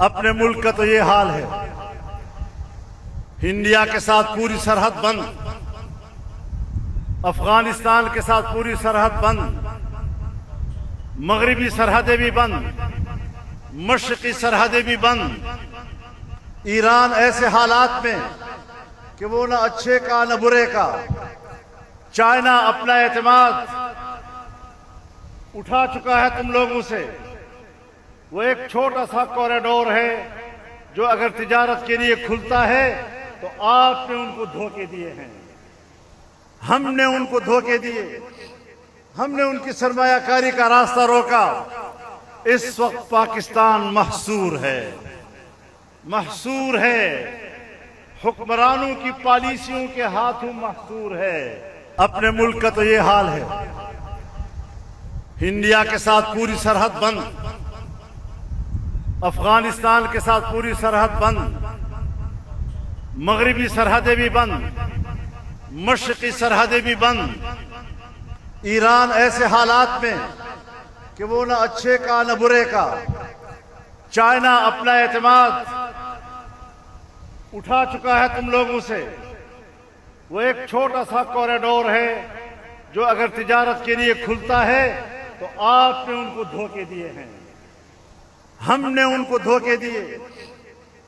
اپنے ملک کا تو یہ حال ہے، انڈیا کے ساتھ پوری سرحد بند، افغانستان کے ساتھ پوری سرحد بند، مغربی سرحدیں بھی بند، مشرقی سرحدیں بھی بند۔ ایران ایسے حالات میں کہ وہ نہ اچھے کا نہ برے کا۔ چائنا اپنا اعتماد اٹھا چکا ہے تم لوگوں سے۔ وہ ایک چھوٹا سا کوریڈور ہے جو اگر تجارت کے لیے کھلتا ہے تو آپ نے ان کو دھوکے دیے ہیں، ہم نے ان کو دھوکے دیے، ہم نے ان کی سرمایہ کاری کا راستہ روکا۔ اس وقت پاکستان محصور ہے، محصور ہے، حکمرانوں کی پالیسیوں کے ہاتھوں محصور ہے۔ اپنے ملک کا تو یہ حال ہے، انڈیا کے ساتھ پوری سرحد بند، افغانستان کے ساتھ پوری سرحد بند، مغربی سرحدیں بھی بند، مشرقی سرحدیں بھی بند۔ ایران ایسے حالات میں کہ وہ نہ اچھے کا نہ برے کا۔ چائنا اپنا اعتماد اٹھا چکا ہے تم لوگوں سے۔ وہ ایک چھوٹا سا کوریڈور ہے جو اگر تجارت کے لیے کھلتا ہے تو آپ نے ان کو دھوکے دیے ہیں، ہم نے ان کو دھوکے دیے،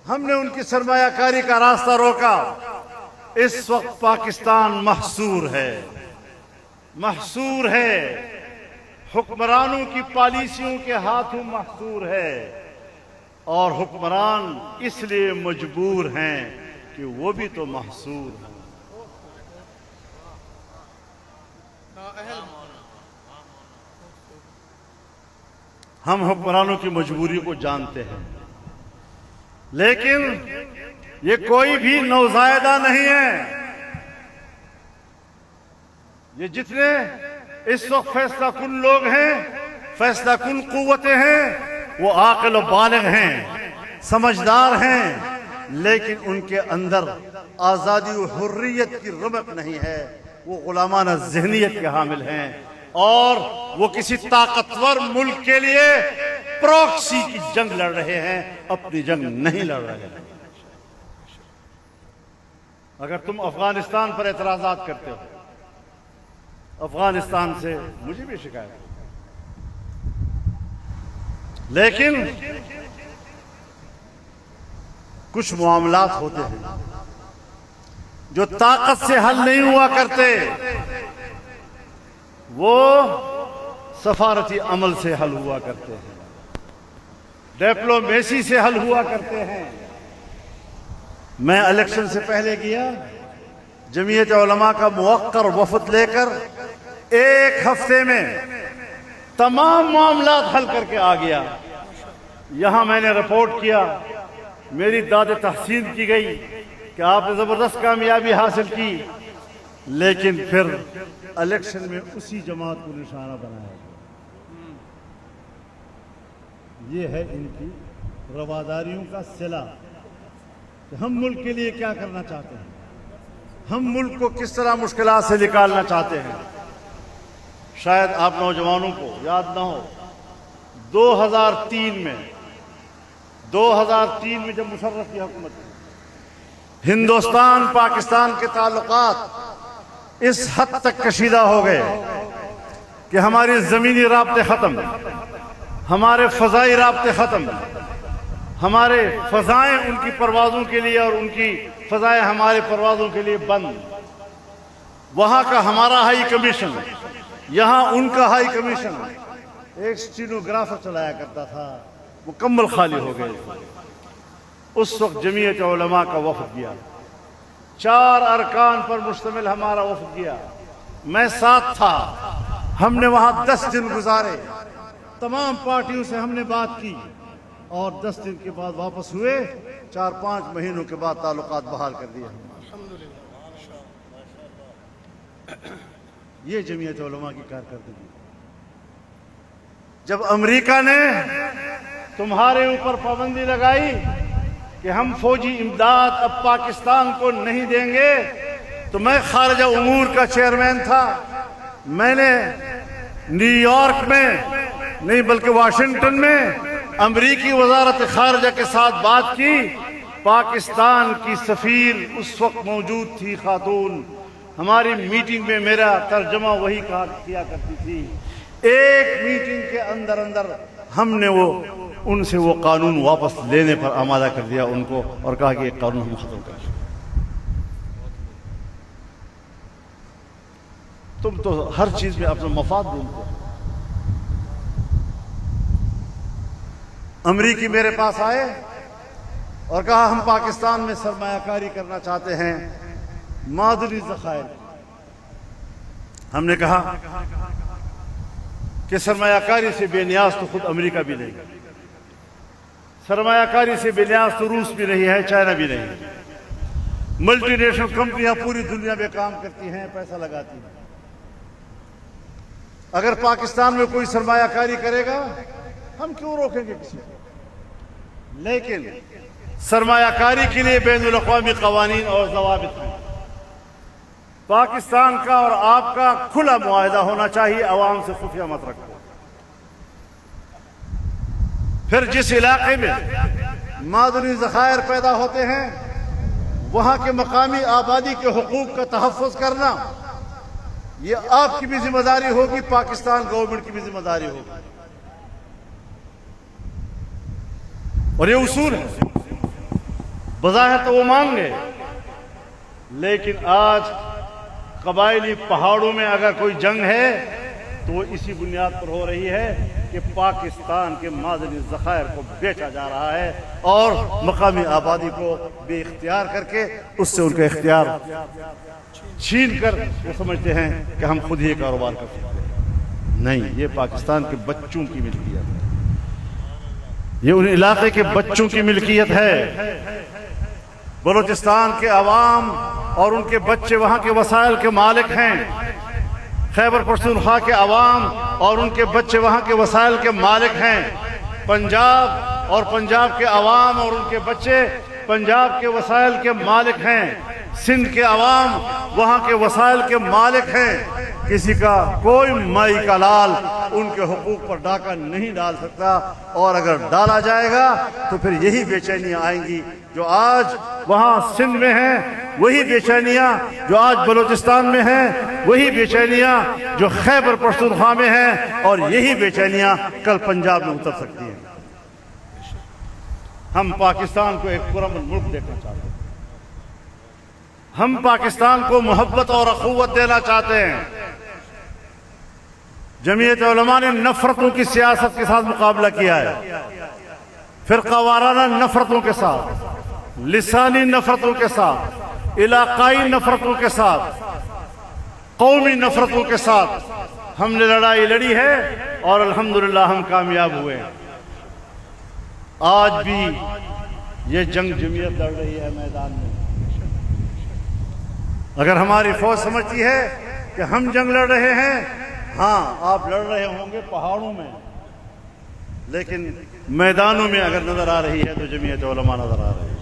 ہم نے ان کی سرمایہ کاری کا راستہ روکا۔ اس وقت پاکستان محصور ہے، محصور ہے، حکمرانوں کی پالیسیوں کے ہاتھوں محصور ہے، اور حکمران اس لیے مجبور ہیں کہ وہ بھی تو محصور ہیں۔ ہم حکمرانوں کی مجبوری کو جانتے ہیں، لیکن یہ کوئی بھی نوزائیدہ نہیں ہے۔ یہ جتنے اس وقت فیصلہ کن لوگ ہیں، فیصلہ کن قوتیں ہیں، وہ عاقل و بالغ ہیں، سمجھدار ہیں، لیکن ان کے اندر آزادی و حریت کی رمق نہیں ہے۔ وہ غلامانہ ذہنیت کے حامل ہیں، اور وہ کسی طاقتور ملک کے لیے پروکسی کی جنگ لڑ رہے ہیں، اپنی جنگ نہیں لڑ رہے ہیں۔ اگر تم افغانستان پر اعتراضات کرتے ہو، افغانستان سے مجھے بھی شکایت ہے، لیکن کچھ معاملات ہوتے ہیں جو طاقت سے حل نہیں ہوا کرتے، وہ سفارتی عمل سے حل ہوا کرتے ہیں، ڈپلومیسی سے حل ہوا کرتے ہیں۔ میں الیکشن سے پہلے گیا، جمعیت علماء کا موقر وفد لے کر ایک ہفتے میں تمام معاملات حل کر کے آ گیا۔ یہاں میں نے رپورٹ کیا، میری داد تحسین کی گئی کہ آپ نے زبردست کامیابی حاصل کی، لیکن پھر الیکشن میں اسی جماعت کو نشانہ بنایا۔ یہ ہے ان کی رواداریوں کا صلہ کہ ہم ملک کے لیے کیا کرنا چاہتے ہیں، ہم ملک کو کس طرح مشکلات سے نکالنا چاہتے ہیں۔ شاید آپ نوجوانوں کو یاد نہ ہو، 2003 میں جب مشرف کی حکومت تھی، ہندوستان پاکستان کے تعلقات اس حد تک کشیدہ ہو گئے کہ ہماری زمینی رابطے ختم، ہمارے فضائی رابطے ختم، ہمارے فضائیں ان کی پروازوں کے لیے اور ان کی فضائیں ہمارے پروازوں کے لیے بند۔ وہاں کا ہمارا ہائی کمیشن، یہاں ان کا ہائی کمیشن، ایک سٹینوگرافر چلایا کرتا تھا، مکمل خالی ہو گئے۔ اس وقت جمعیت علماء کا وفد گیا، 4 ارکان پر مشتمل ہمارا وفد گیا، میں ساتھ تھا۔ ہم نے وہاں 10 دن گزارے، تمام پارٹیوں سے ہم نے بات کی، اور 10 دن کے بعد واپس ہوئے۔ 4-5 مہینوں کے بعد تعلقات بحال کر دیے۔ یہ جمعیت علماء کی کارکردگی۔ جب امریکہ نے تمہارے اوپر پابندی لگائی کہ ہم فوجی امداد اب پاکستان کو نہیں دیں گے، تو میں خارجہ امور کا چیئرمین تھا، میں نے نیو یارک میں نہیں بلکہ واشنگٹن میں امریکی وزارت خارجہ کے ساتھ بات کی، پاکستان کی سفیر اس وقت موجود تھی خاتون، ہماری میٹنگ میں میرا ترجمہ وہی کیا کرتی تھی۔ ایک میٹنگ کے اندر ہم نے ان سے وہ قانون واپس لینے پر آمادہ کر دیا ان کو، اور کہا کہ یہ قانون ہم ختم کر دیں۔ تم تو ہر چیز میں اپنا مفاد ڈھونڈتے ہو۔ امریکی میرے پاس آئے اور کہا ہم پاکستان میں سرمایہ کاری کرنا چاہتے ہیں، معدنی ذخائر۔ ہم نے کہا کہ سرمایہ کاری سے بے نیاز تو خود امریکہ بھی نہیں، سرمایہ کاری سے بے نیاز تو روس بھی نہیں ہے، چائنا بھی نہیں۔ ملٹی نیشنل کمپنیاں پوری دنیا میں کام کرتی ہیں، پیسہ لگاتی ہیں۔ اگر پاکستان میں کوئی سرمایہ کاری کرے گا ہم کیوں روکیں گے کسی کو؟ لیکن سرمایہ کاری کے لیے بین الاقوامی قوانین اور ضوابط ہیں۔ پاکستان کا اور آپ کا کھلا معاہدہ ہونا چاہیے، عوام سے خفیہ مت رکھو۔ پھر جس علاقے میں معدنی ذخائر پیدا ہوتے ہیں وہاں کے مقامی آبادی کے حقوق کا تحفظ کرنا، یہ آپ کی بھی ذمہ داری ہوگی، پاکستان گورنمنٹ کی بھی ذمہ داری ہوگی، اور یہ اصول ہے۔ بظاہر تو وہ مانگ گئے، لیکن آج قبائلی پہاڑوں میں اگر کوئی جنگ ہے تو وہ اسی بنیاد پر ہو رہی ہے کہ پاکستان کے معدنی ذخائر کو بیچا جا رہا ہے، اور مقامی آبادی کو بے اختیار کر کے اس سے ان کا اختیار چھین کر وہ سمجھتے ہیں کہ ہم خود ہی کاروبار کر سکتے ہیں۔ نہیں، یہ پاکستان کے بچوں کی ملکیت ہے، یہ ان علاقے کے بچوں کی ملکیت ہے۔ بلوچستان کے عوام اور ان کے بچے وہاں کے وسائل کے مالک ہیں، خیبر پختونخوا کے عوام اور ان کے بچے وہاں کے وسائل کے مالک ہیں، پنجاب اور پنجاب کے عوام اور ان کے بچے پنجاب کے وسائل کے مالک ہیں، سندھ کے عوام وہاں کے وسائل کے مالک ہیں۔ کسی کا کوئی مائی کا لال ان کے حقوق پر ڈاکہ نہیں ڈال سکتا، اور اگر ڈالا جائے گا تو پھر یہی بے چینیاں آئیں گی جو آج وہاں سندھ میں ہیں، وہی بے چینیاں جو آج بلوچستان میں ہیں، وہی بے چینیاں جو خیبر پختونخوا میں ہیں، اور یہی بے چینیاں کل پنجاب میں اتر سکتی ہیں۔ ہم پاکستان کو ایک پرامن ملک دیکھنا چاہتے ہیں، ہم پاکستان کو محبت اور اخوت دینا چاہتے ہیں۔ جمعیت علماء نے نفرتوں کی سیاست کے ساتھ مقابلہ کیا ہے، فرقہ وارانہ نفرتوں کے ساتھ، لسانی نفرتوں کے ساتھ، علاقائی نفرتوں کے ساتھ، قومی نفرتوں کے ساتھ ہم نے لڑائی لڑی ہے، اور الحمدللہ ہم کامیاب ہوئے ہیں۔ آج بھی یہ جنگ جمعیت لڑ رہی ہے میدان میں۔ اگر ہماری فوج سمجھتی ہے کہ ہم جنگ لڑ رہے ہیں، ہاں آپ لڑ رہے ہوں گے پہاڑوں میں، لیکن میدانوں میں اگر نظر آ رہی ہے تو جمعیت علماء نظر آ رہی ہے۔